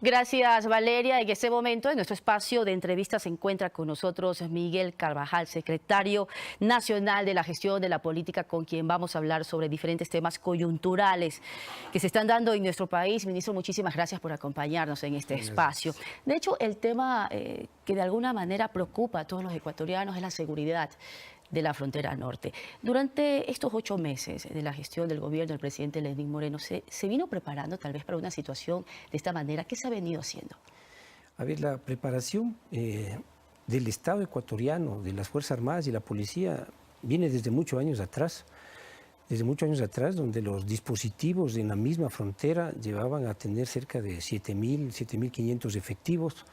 Gracias, Valeria. En este momento, en nuestro espacio de entrevistas, se encuentra con nosotros Miguel Carvajal, secretario nacional de la gestión de la política, con quien vamos a hablar sobre diferentes temas coyunturales que se están dando en nuestro país. Ministro, muchísimas gracias por acompañarnos en este espacio. De hecho, el tema que de alguna manera preocupa a todos los ecuatorianos es la seguridad de la frontera norte. Durante estos 8 meses de la gestión del gobierno del presidente Lenín Moreno, ¿se vino preparando tal vez para una situación de esta manera? ¿Qué se ha venido haciendo? A ver, la preparación del Estado ecuatoriano, de las Fuerzas Armadas y la policía, viene desde muchos años atrás. Desde muchos años atrás, donde los dispositivos en la misma frontera llevaban a tener cerca de 7.500 efectivos.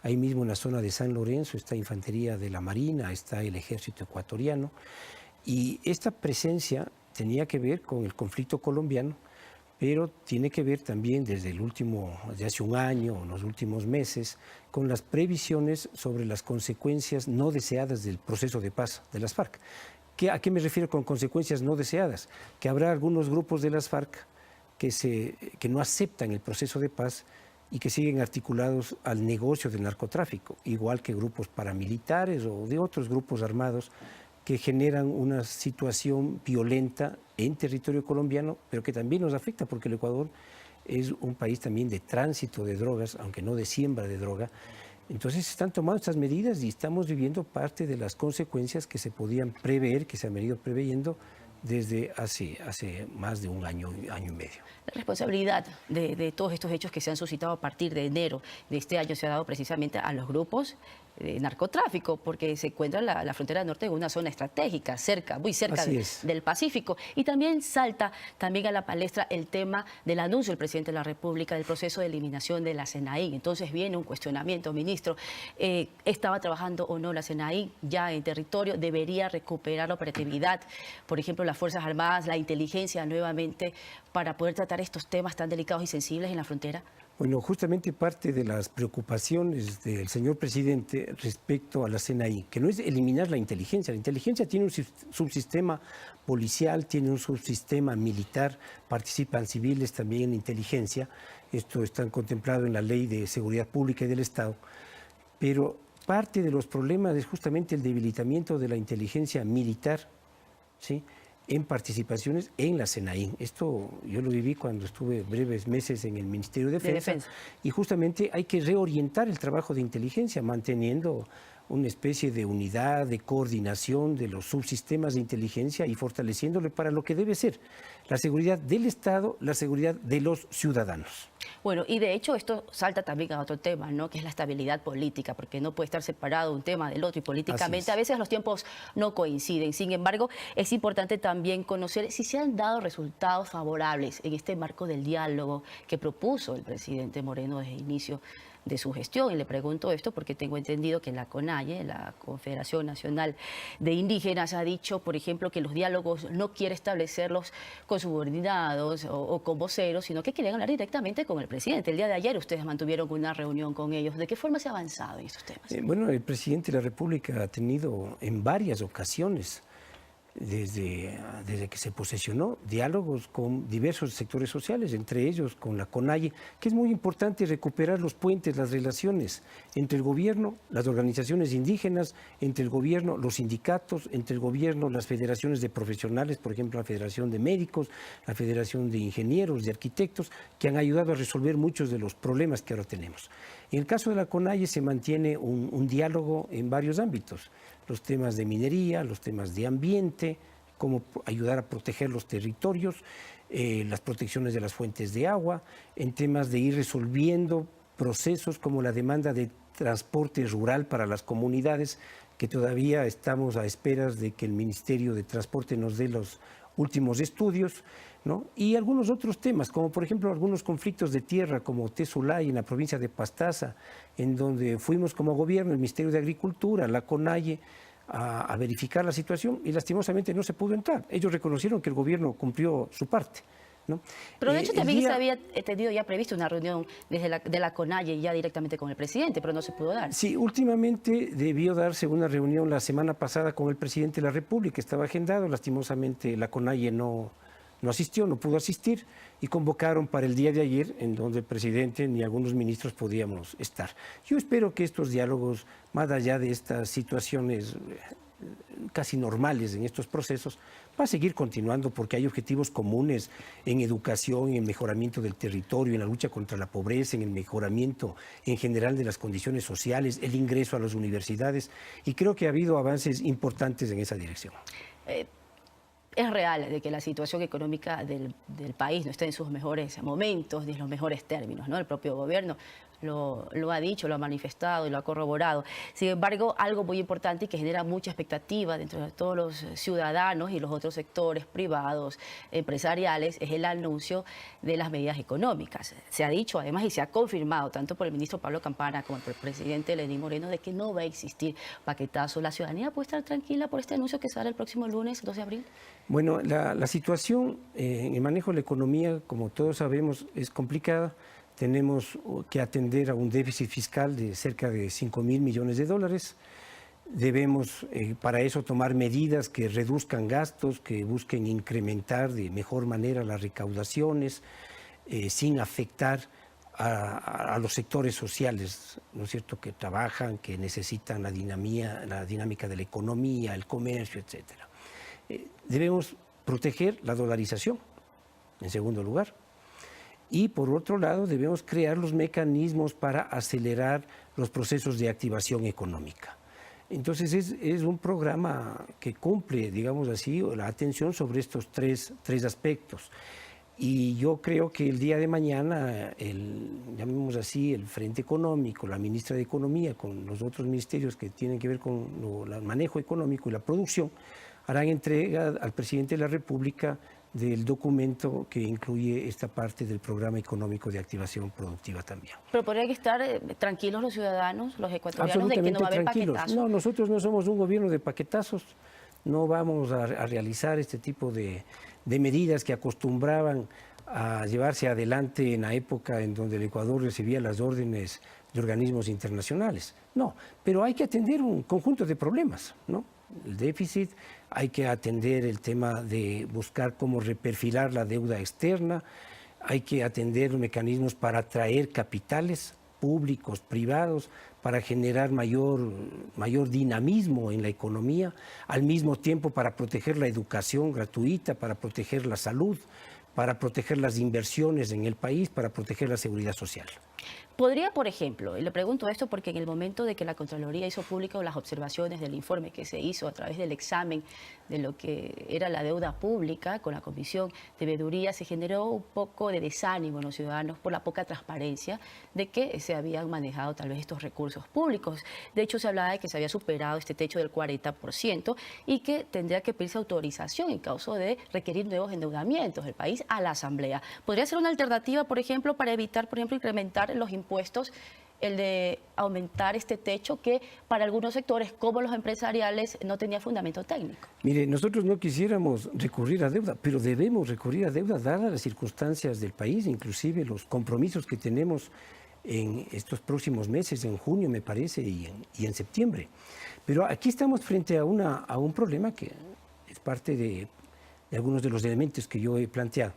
Ahí mismo en la zona de San Lorenzo está Infantería de la Marina, está el Ejército ecuatoriano. Y esta presencia tenía que ver con el conflicto colombiano, pero tiene que ver también desde hace un año, en los últimos meses, con las previsiones sobre las consecuencias no deseadas del proceso de paz de las FARC. ¿A qué me refiero con consecuencias no deseadas? Que habrá algunos grupos de las FARC que no aceptan el proceso de paz y que siguen articulados al negocio del narcotráfico, igual que grupos paramilitares o de otros grupos armados que generan una situación violenta en territorio colombiano, pero que también nos afecta porque el Ecuador es un país también de tránsito de drogas, aunque no de siembra de droga. Entonces se están tomando estas medidas y estamos viviendo parte de las consecuencias que se podían prever, que se han venido preveyendo desde hace más de un año y medio. La responsabilidad de todos estos hechos que se han suscitado a partir de enero de este año se ha dado precisamente a los grupos de narcotráfico, porque se encuentra la frontera norte en una zona estratégica, muy cerca del Pacífico. Y también salta a la palestra el tema del anuncio del presidente de la República del proceso de eliminación de la SENAIN. Entonces viene un cuestionamiento, ministro. ¿Estaba trabajando o no la SENAIN ya en territorio? ¿Debería recuperar la operatividad, por ejemplo, las Fuerzas Armadas, la inteligencia nuevamente, para poder tratar estos temas tan delicados y sensibles en la frontera? Bueno, justamente parte de las preocupaciones del señor presidente respecto a la SENAIN, que no es eliminar la inteligencia tiene un subsistema policial, tiene un subsistema militar, participan civiles también en inteligencia, esto está contemplado en la Ley de Seguridad Pública y del Estado, pero parte de los problemas es justamente el debilitamiento de la inteligencia militar, ¿sí?, en participaciones en la SENAIN. Esto yo lo viví cuando estuve breves meses en el Ministerio de Defensa. Y justamente hay que reorientar el trabajo de inteligencia, manteniendo una especie de unidad, de coordinación de los subsistemas de inteligencia y fortaleciéndole para lo que debe ser la seguridad del Estado, la seguridad de los ciudadanos. Bueno, y de hecho esto salta también a otro tema, ¿no?, que es la estabilidad política, porque no puede estar separado un tema del otro y políticamente a veces los tiempos no coinciden. Sin embargo, es importante también conocer si se han dado resultados favorables en este marco del diálogo que propuso el presidente Moreno desde el inicio de su gestión. Y le pregunto esto porque tengo entendido que la CONAIE, la Confederación Nacional de Indígenas, ha dicho, por ejemplo, que los diálogos no quiere establecerlos con subordinados o con voceros, sino que quieren hablar directamente con el presidente. El día de ayer ustedes mantuvieron una reunión con ellos. ¿De qué forma se ha avanzado en estos temas? Bueno, el presidente de la República ha tenido en varias ocasiones, desde que se posesionó, diálogos con diversos sectores sociales, entre ellos con la CONAIE, que es muy importante recuperar los puentes, las relaciones entre el gobierno, las organizaciones indígenas, entre el gobierno, los sindicatos, entre el gobierno, las federaciones de profesionales, por ejemplo, la Federación de Médicos, la Federación de Ingenieros, de Arquitectos, que han ayudado a resolver muchos de los problemas que ahora tenemos. En el caso de la CONAIE se mantiene un diálogo en varios ámbitos, los temas de minería, los temas de ambiente, cómo ayudar a proteger los territorios, las protecciones de las fuentes de agua, en temas de ir resolviendo procesos como la demanda de transporte rural para las comunidades, que todavía estamos a esperas de que el Ministerio de Transporte nos dé los últimos estudios, ¿no? Y algunos otros temas, como por ejemplo algunos conflictos de tierra, como Tesulay en la provincia de Pastaza, en donde fuimos como gobierno, el Ministerio de Agricultura, la CONAIE, a verificar la situación y lastimosamente no se pudo entrar. Ellos reconocieron que el gobierno cumplió su parte, ¿no? Pero de hecho también se había tenido ya previsto una reunión de la CONAIE ya directamente con el presidente, pero no se pudo dar. Sí, últimamente debió darse una reunión la semana pasada con el presidente de la República, estaba agendado, lastimosamente la CONAIE no no asistió, no pudo asistir y convocaron para el día de ayer en donde el presidente ni algunos ministros podíamos estar. Yo espero que estos diálogos, más allá de estas situaciones casi normales en estos procesos, va a seguir continuando porque hay objetivos comunes en educación, en el mejoramiento del territorio, en la lucha contra la pobreza, en el mejoramiento en general de las condiciones sociales, el ingreso a las universidades, y creo que ha habido avances importantes en esa dirección. Es real de que la situación económica del país no está en sus mejores momentos, ni en los mejores términos, ¿no? El propio gobierno lo ha dicho, lo ha manifestado y lo ha corroborado. Sin embargo, algo muy importante y que genera mucha expectativa dentro de todos los ciudadanos y los otros sectores privados, empresariales, es el anuncio de las medidas económicas. Se ha dicho además y se ha confirmado tanto por el ministro Pablo Campana como por el presidente Lenín Moreno de que no va a existir paquetazo. ¿La ciudadanía puede estar tranquila por este anuncio que sale el próximo lunes, 2 de abril? Bueno, la situación en el manejo de la economía, como todos sabemos, es complicada. Tenemos que atender a un déficit fiscal de cerca de 5.000 millones de dólares. Debemos para eso tomar medidas que reduzcan gastos, que busquen incrementar de mejor manera las recaudaciones, sin afectar a los sectores sociales, ¿no es cierto?, que trabajan, que necesitan la dinámica de la economía, el comercio, etcétera. Debemos proteger la dolarización, en segundo lugar. Y por otro lado, debemos crear los mecanismos para acelerar los procesos de activación económica. Entonces es un programa que cumple, digamos así, la atención sobre estos tres aspectos. Y yo creo que el día de mañana, llamemos así, el Frente Económico, la ministra de Economía, con los otros ministerios que tienen que ver con el manejo económico y la producción, harán entrega al presidente de la República del documento que incluye esta parte del programa económico de activación productiva también. Pero podrían estar tranquilos los ciudadanos, los ecuatorianos, de que no va a haber paquetazo. No, nosotros no somos un gobierno de paquetazos, no vamos a realizar este tipo de medidas que acostumbraban a llevarse adelante en la época en donde el Ecuador recibía las órdenes de organismos internacionales. No, pero hay que atender un conjunto de problemas, ¿no? El déficit, hay que atender el tema de buscar cómo reperfilar la deuda externa, hay que atender mecanismos para atraer capitales públicos, privados, para generar mayor dinamismo en la economía, al mismo tiempo para proteger la educación gratuita, para proteger la salud, para proteger las inversiones en el país, para proteger la seguridad social. Podría, por ejemplo, y le pregunto esto porque en el momento de que la Contraloría hizo público las observaciones del informe que se hizo a través del examen de lo que era la deuda pública con la Comisión de Veeduría, se generó un poco de desánimo en los ciudadanos por la poca transparencia de que se habían manejado tal vez estos recursos públicos. De hecho, se hablaba de que se había superado este techo del 40% y que tendría que pedirse autorización en caso de requerir nuevos endeudamientos del país a la Asamblea. ¿Podría ser una alternativa, por ejemplo, para evitar, por ejemplo, incrementar los impuestos, el de aumentar este techo que para algunos sectores como los empresariales no tenía fundamento técnico? Mire, nosotros no quisiéramos recurrir a deuda, pero debemos recurrir a deuda dadas las circunstancias del país, inclusive los compromisos que tenemos en estos próximos meses, en junio me parece y en septiembre. Pero aquí estamos frente a un problema que es parte de algunos de los elementos que yo he planteado.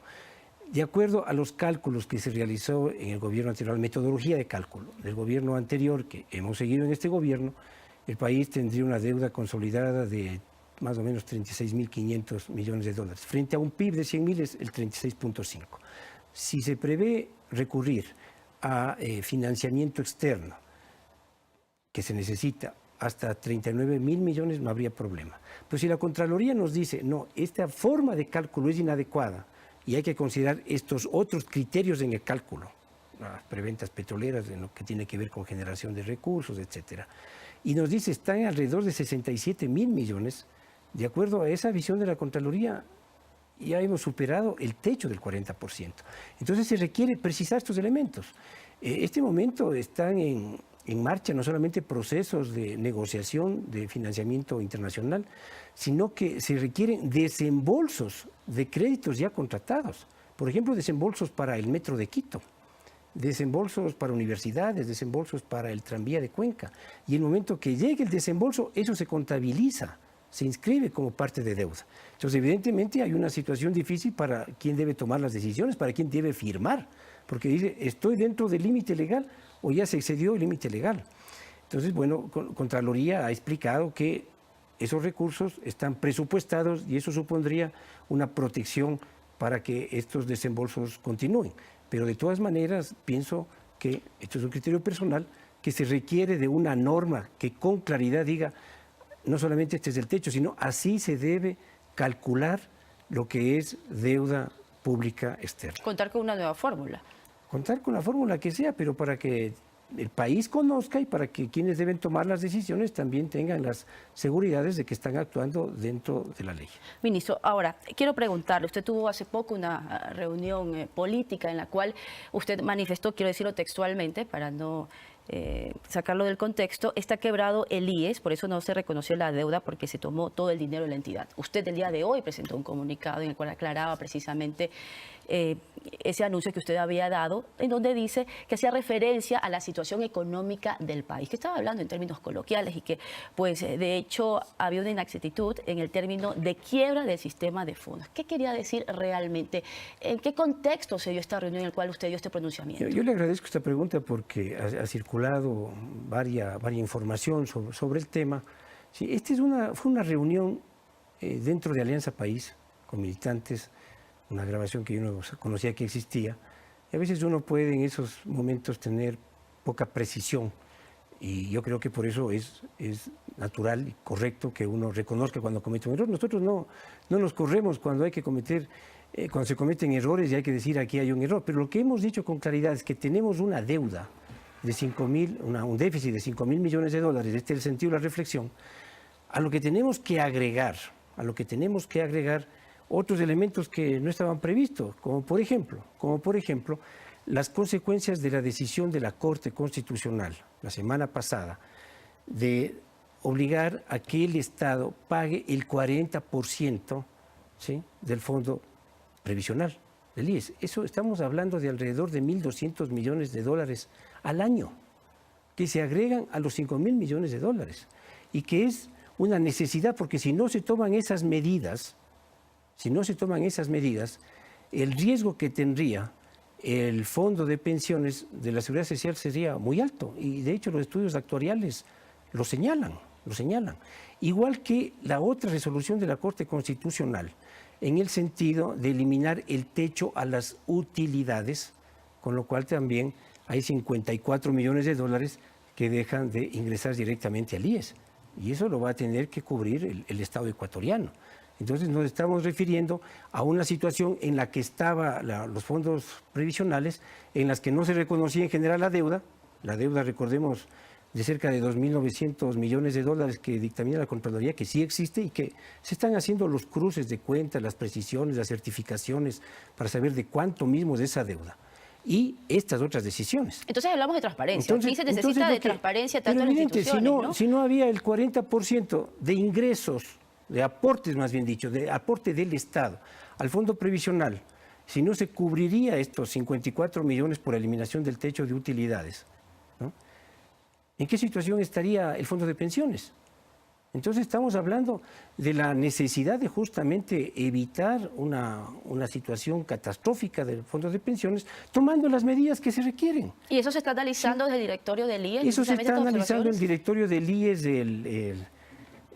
De acuerdo a los cálculos que se realizó en el gobierno anterior, la metodología de cálculo del gobierno anterior que hemos seguido en este gobierno, el país tendría una deuda consolidada de más o menos 36.500 millones de dólares. Frente a un PIB de 100.000 es el 36.5. Si se prevé recurrir a financiamiento externo, que se necesita hasta 39.000 millones, no habría problema. Pero si la Contraloría nos dice, no, esta forma de cálculo es inadecuada, y hay que considerar estos otros criterios en el cálculo, las preventas petroleras, en lo que tiene que ver con generación de recursos, etcétera. Y nos dice, están alrededor de 67.000 millones. De acuerdo a esa visión de la Contraloría, ya hemos superado el techo del 40%. Entonces se requiere precisar estos elementos. Este momento están en marcha no solamente procesos de negociación de financiamiento internacional, sino que se requieren desembolsos de créditos ya contratados. Por ejemplo, desembolsos para el Metro de Quito, desembolsos para universidades, desembolsos para el tranvía de Cuenca. Y en el momento que llegue el desembolso, eso se contabiliza se inscribe como parte de deuda. Entonces, evidentemente hay una situación difícil para quien debe tomar las decisiones, para quien debe firmar, porque dice, ¿estoy dentro del límite legal o ya se excedió el límite legal? Entonces, bueno, Contraloría ha explicado que esos recursos están presupuestados y eso supondría una protección para que estos desembolsos continúen. Pero de todas maneras, pienso que esto es un criterio personal, que se requiere de una norma que con claridad diga, no solamente este es el techo, sino así se debe calcular lo que es deuda pública externa. Contar con una nueva fórmula. Contar con la fórmula que sea, pero para que el país conozca y para que quienes deben tomar las decisiones también tengan las seguridades de que están actuando dentro de la ley. Ministro, ahora, quiero preguntarle, usted tuvo hace poco una reunión política en la cual usted manifestó, quiero decirlo textualmente, para no sacarlo del contexto, está quebrado el IES, por eso no se reconoció la deuda porque se tomó todo el dinero de la entidad. Usted el día de hoy presentó un comunicado en el cual aclaraba precisamente ese anuncio que usted había dado, en donde dice que hacía referencia a la situación económica del país, que estaba hablando en términos coloquiales y que, pues, de hecho, había una inexactitud en el término de quiebra del sistema de fondos. ¿Qué quería decir realmente? ¿En qué contexto se dio esta reunión en la cual usted dio este pronunciamiento? Yo le agradezco esta pregunta porque ha circulado varia información sobre el tema. Sí, fue una reunión dentro de Alianza País, con militantes, una grabación que yo no conocía que existía, y a veces uno puede en esos momentos tener poca precisión, y yo creo que por eso es natural y correcto que uno reconozca cuando comete un error. Nosotros no nos corremos cuando hay que cometer, cuando se cometen errores y hay que decir aquí hay un error, pero lo que hemos dicho con claridad es que tenemos una deuda de un déficit de 5.000 millones de dólares, este es el sentido de la reflexión, a lo que tenemos que agregar otros elementos que no estaban previstos, como por ejemplo, las consecuencias de la decisión de la Corte Constitucional la semana pasada de obligar a que el Estado pague el 40%, ¿sí?, del fondo previsional del IES. Eso estamos hablando de alrededor de 1.200 millones de dólares al año, que se agregan a los 5.000 millones de dólares, y que es una necesidad, porque si no se toman esas medidas, el riesgo que tendría el fondo de pensiones de la Seguridad Social sería muy alto, y de hecho los estudios actuariales lo señalan. Igual que la otra resolución de la Corte Constitucional, en el sentido de eliminar el techo a las utilidades, con lo cual también hay 54 millones de dólares que dejan de ingresar directamente al IES, y eso lo va a tener que cubrir el Estado ecuatoriano. Entonces nos estamos refiriendo a una situación en la que estaban los fondos previsionales, en las que no se reconocía en general la deuda, recordemos, de cerca de 2.900 millones de dólares que dictamina la Contraloría, que sí existe y que se están haciendo los cruces de cuentas, las precisiones, las certificaciones, para saber de cuánto mismo es esa deuda. Y estas otras decisiones. Entonces hablamos de transparencia. Aquí se necesita de transparencia tanto en las instituciones, ¿no? Si no había el 40% de ingresos, de aportes más bien dicho, de aporte del Estado al fondo previsional, si no se cubriría estos 54 millones por eliminación del techo de utilidades, ¿no?, ¿en qué situación estaría el fondo de pensiones? Entonces estamos hablando de la necesidad de justamente evitar una situación catastrófica del fondo de pensiones, tomando las medidas que se requieren. ¿Y eso se está analizando desde el directorio del IES? Eso se está analizando el directorio del IES,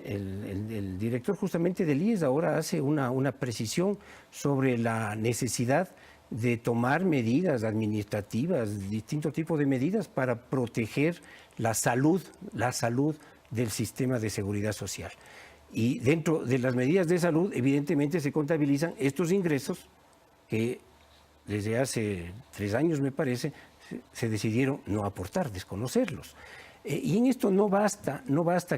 el director justamente del IES ahora hace una precisión sobre la necesidad de tomar medidas administrativas, distintos tipos de medidas para proteger la salud del sistema de seguridad social. Y dentro de las medidas de salud, evidentemente se contabilizan estos ingresos que desde hace 3 años, me parece, se decidieron no aportar, desconocerlos. Y en esto no basta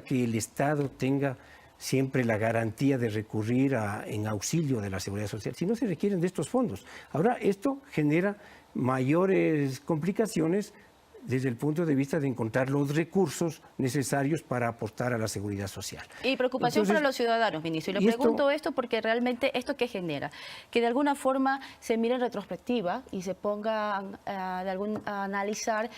que el Estado tenga siempre la garantía de recurrir en auxilio de la seguridad social, si no se requieren de estos fondos. Ahora, esto genera mayores complicaciones desde el punto de vista de encontrar los recursos necesarios para aportar a la seguridad social. Y preocupación para los ciudadanos, ministro. Y le pregunto esto porque realmente esto ¿qué genera? Que de alguna forma se mire en retrospectiva y se ponga a analizar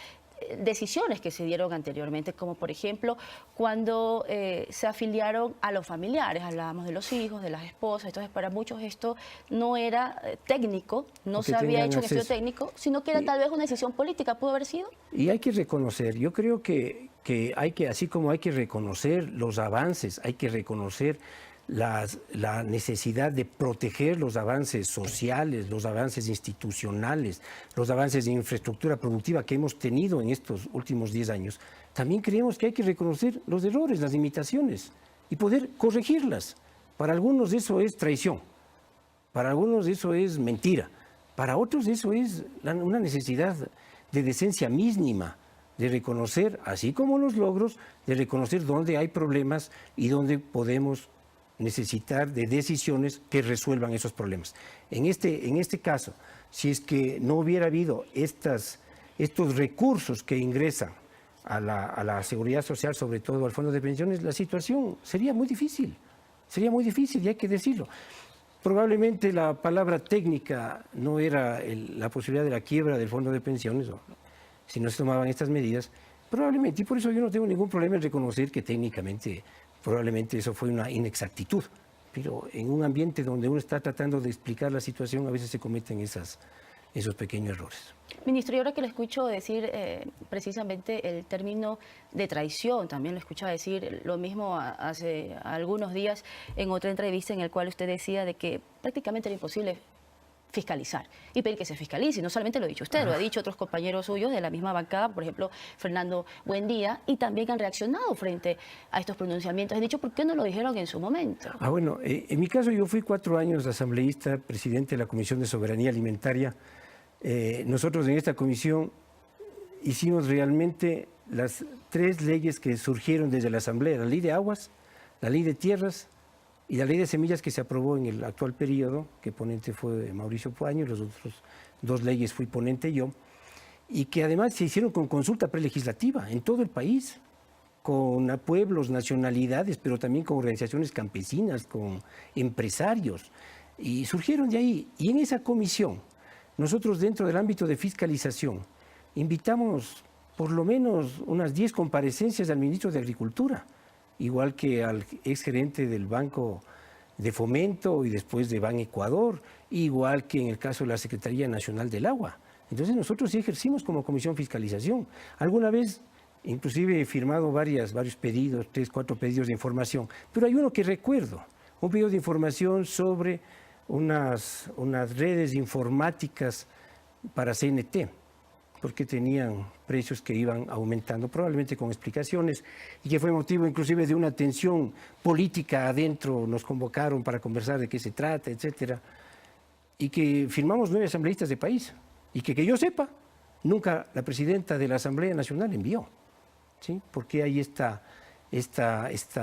decisiones que se dieron anteriormente, como por ejemplo cuando se afiliaron a los familiares, hablábamos de los hijos, de las esposas, entonces para muchos esto no era técnico, no se había hecho un estudio técnico, sino que era tal vez una decisión política, ¿pudo haber sido? Y hay que reconocer, yo creo que hay que, así como hay que reconocer los avances, hay que reconocer la necesidad de proteger los avances sociales, los avances institucionales, los avances de infraestructura productiva que hemos tenido en estos últimos 10 años, también creemos que hay que reconocer los errores, las limitaciones y poder corregirlas. Para algunos eso es traición, para algunos eso es mentira, para otros eso es una necesidad de decencia mínima, de reconocer, así como los logros, de reconocer dónde hay problemas y dónde podemos necesitar de decisiones que resuelvan esos problemas. En este caso, si es que no hubiera habido estos recursos que ingresan a la seguridad social, sobre todo al fondo de pensiones, la situación sería muy difícil y hay que decirlo. Probablemente la palabra técnica no era la posibilidad de la quiebra del fondo de pensiones, si no se tomaban estas medidas, probablemente, y por eso yo no tengo ningún problema en reconocer que técnicamente probablemente eso fue una inexactitud, pero en un ambiente donde uno está tratando de explicar la situación, a veces se cometen esos pequeños errores. Ministro, y ahora que le escucho decir precisamente el término de traición, también lo escuchaba decir lo mismo hace algunos días en otra entrevista en la cual usted decía de que prácticamente era imposible fiscalizar y pedir que se fiscalice. No solamente lo ha dicho usted, lo ha dicho otros compañeros suyos de la misma bancada, por ejemplo, Fernando Buendía, y también han reaccionado frente a estos pronunciamientos. Han dicho, ¿por qué no lo dijeron en su momento? Bueno, en mi caso yo fui 4 años asambleísta, presidente de la Comisión de Soberanía Alimentaria. Nosotros en esta comisión hicimos realmente las 3 leyes que surgieron desde la Asamblea, la Ley de Aguas, la Ley de Tierras y la Ley de Semillas que se aprobó en el actual periodo, que ponente fue Mauricio Puaño, los otros 2 leyes fui ponente yo, y que además se hicieron con consulta prelegislativa en todo el país, con pueblos, nacionalidades, pero también con organizaciones campesinas, con empresarios, y surgieron de ahí. Y en esa comisión, nosotros dentro del ámbito de fiscalización, invitamos por lo menos unas 10 comparecencias al ministro de Agricultura, igual que al exgerente del Banco de Fomento y después de Ban Ecuador, igual que en el caso de la Secretaría Nacional del Agua. Entonces nosotros sí ejercimos como Comisión Fiscalización. Alguna vez inclusive he firmado varios pedidos, 3, 4 pedidos de información, pero hay uno que recuerdo, un pedido de información sobre unas redes informáticas para CNT, porque tenían precios que iban aumentando, probablemente con explicaciones, y que fue motivo inclusive de una tensión política adentro, nos convocaron para conversar de qué se trata, etcétera, y que firmamos 9 asambleístas de país, y que yo sepa, nunca la presidenta de la Asamblea Nacional envió, ¿sí? Porque hay esta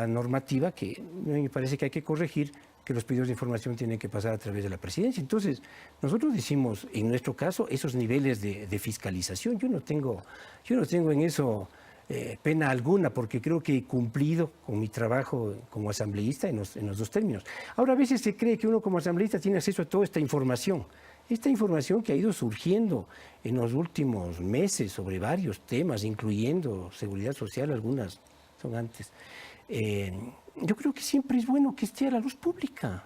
normativa que me parece que hay que corregir, que los pedidos de información tienen que pasar a través de la presidencia. Entonces, nosotros decimos, en nuestro caso, esos niveles de fiscalización. Yo no tengo en eso pena alguna, porque creo que he cumplido con mi trabajo como asambleísta en los 2 términos. Ahora, a veces se cree que uno como asambleísta tiene acceso a toda esta información que ha ido surgiendo en los últimos meses sobre varios temas, incluyendo seguridad social, algunas son antes. Yo creo que siempre es bueno que esté a la luz pública.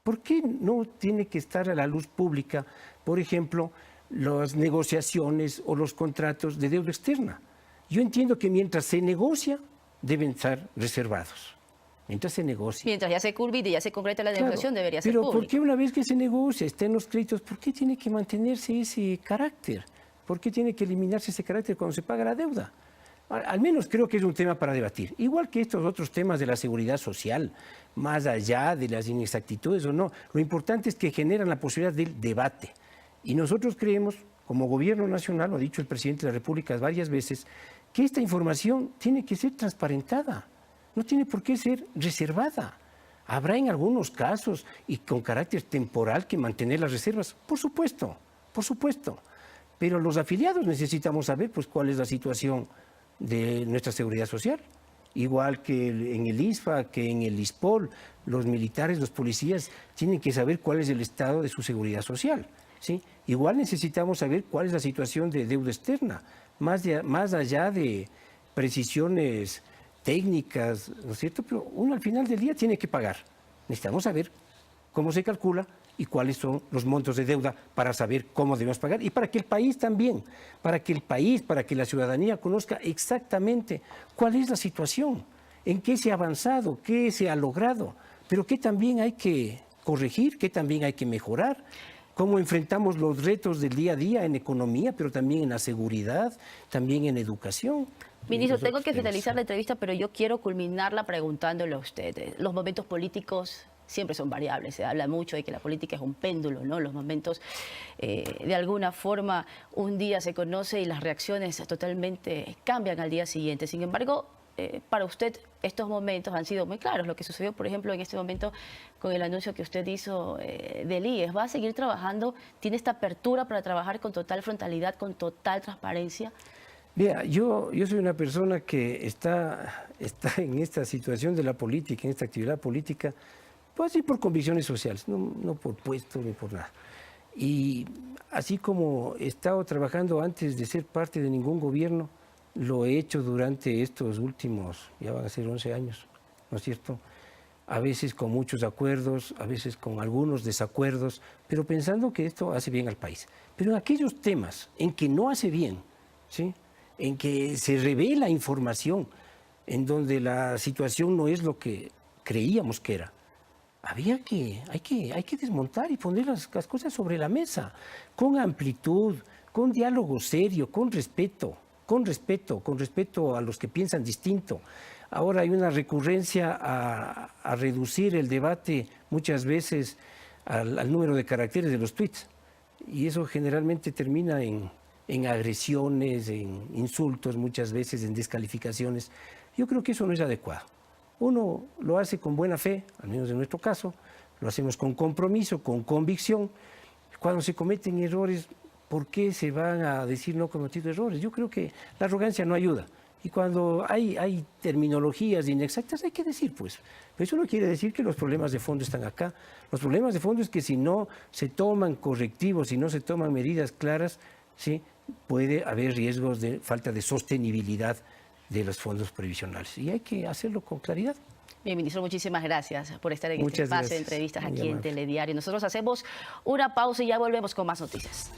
¿Por qué no tiene que estar a la luz pública, por ejemplo, las negociaciones o los contratos de deuda externa? Yo entiendo que mientras se negocia, deben estar reservados. Mientras se negocia. Mientras ya se culmine y ya se concreta la negociación, debería ser público. Pero ¿por qué una vez que se negocia, está en los créditos, por qué tiene que mantenerse ese carácter? ¿Por qué tiene que eliminarse ese carácter cuando se paga la deuda? Al menos creo que es un tema para debatir. Igual que estos otros temas de la seguridad social, más allá de las inexactitudes o no, lo importante es que generan la posibilidad del debate. Y nosotros creemos, como gobierno nacional, lo ha dicho el presidente de la República varias veces, que esta información tiene que ser transparentada, no tiene por qué ser reservada. Habrá en algunos casos y con carácter temporal que mantener las reservas, por supuesto, pero los afiliados necesitamos saber pues, cuál es la situación de nuestra seguridad social. Igual que en el ISFA, que en el ISPOL, los militares, los policías tienen que saber cuál es el estado de su seguridad social, ¿sí? Igual necesitamos saber cuál es la situación de deuda externa, más allá de precisiones técnicas, ¿no es cierto? Pero uno al final del día tiene que pagar. Necesitamos saber cómo se calcula y cuáles son los montos de deuda para saber cómo debemos pagar y para que el país también, para que la ciudadanía conozca exactamente cuál es la situación, en qué se ha avanzado, qué se ha logrado, pero qué también hay que corregir, qué también hay que mejorar, cómo enfrentamos los retos del día a día en economía, pero también en la seguridad, también en educación. Ministro, tengo que finalizar la entrevista, pero yo quiero culminarla preguntándole a usted. Los momentos políticos siempre son variables. Se habla mucho de que la política es un péndulo, ¿no? Los momentos, de alguna forma, un día se conoce y las reacciones totalmente cambian al día siguiente. Sin embargo, para usted estos momentos han sido muy claros. Lo que sucedió, por ejemplo, en este momento con el anuncio que usted hizo del IES. ¿Va a seguir trabajando? ¿Tiene esta apertura para trabajar con total frontalidad, con total transparencia? Mira, yo soy una persona que está en esta situación de la política, en esta actividad política, pues así por convicciones sociales, no por puestos ni por nada. Y así como he estado trabajando antes de ser parte de ningún gobierno, lo he hecho durante estos últimos, ya van a ser 11 años, ¿no es cierto? A veces con muchos acuerdos, a veces con algunos desacuerdos, pero pensando que esto hace bien al país. Pero en aquellos temas en que no hace bien, ¿sí?, en que se revela información, en donde la situación no es lo que creíamos que era, hay que desmontar y poner las cosas sobre la mesa, con amplitud, con diálogo serio, con respeto a los que piensan distinto. Ahora hay una recurrencia a reducir el debate muchas veces al número de caracteres de los tweets, y eso generalmente termina en agresiones, en insultos, muchas veces en descalificaciones. Yo creo que eso no es adecuado. Uno lo hace con buena fe, al menos en nuestro caso, lo hacemos con compromiso, con convicción. Cuando se cometen errores, ¿por qué se van a decir no cometido errores? Yo creo que la arrogancia no ayuda. Y cuando hay terminologías inexactas, hay que decir, pues. Pero eso no quiere decir que los problemas de fondo están acá. Los problemas de fondo es que si no se toman correctivos, si no se toman medidas claras, ¿sí?, puede haber riesgos de falta de sostenibilidad de los fondos previsionales. Y hay que hacerlo con claridad. Bien, ministro, muchísimas gracias por estar en Muchas este espacio de gracias. entrevistas Muy aquí en amable. Telediario. Nosotros hacemos una pausa y ya volvemos con más noticias.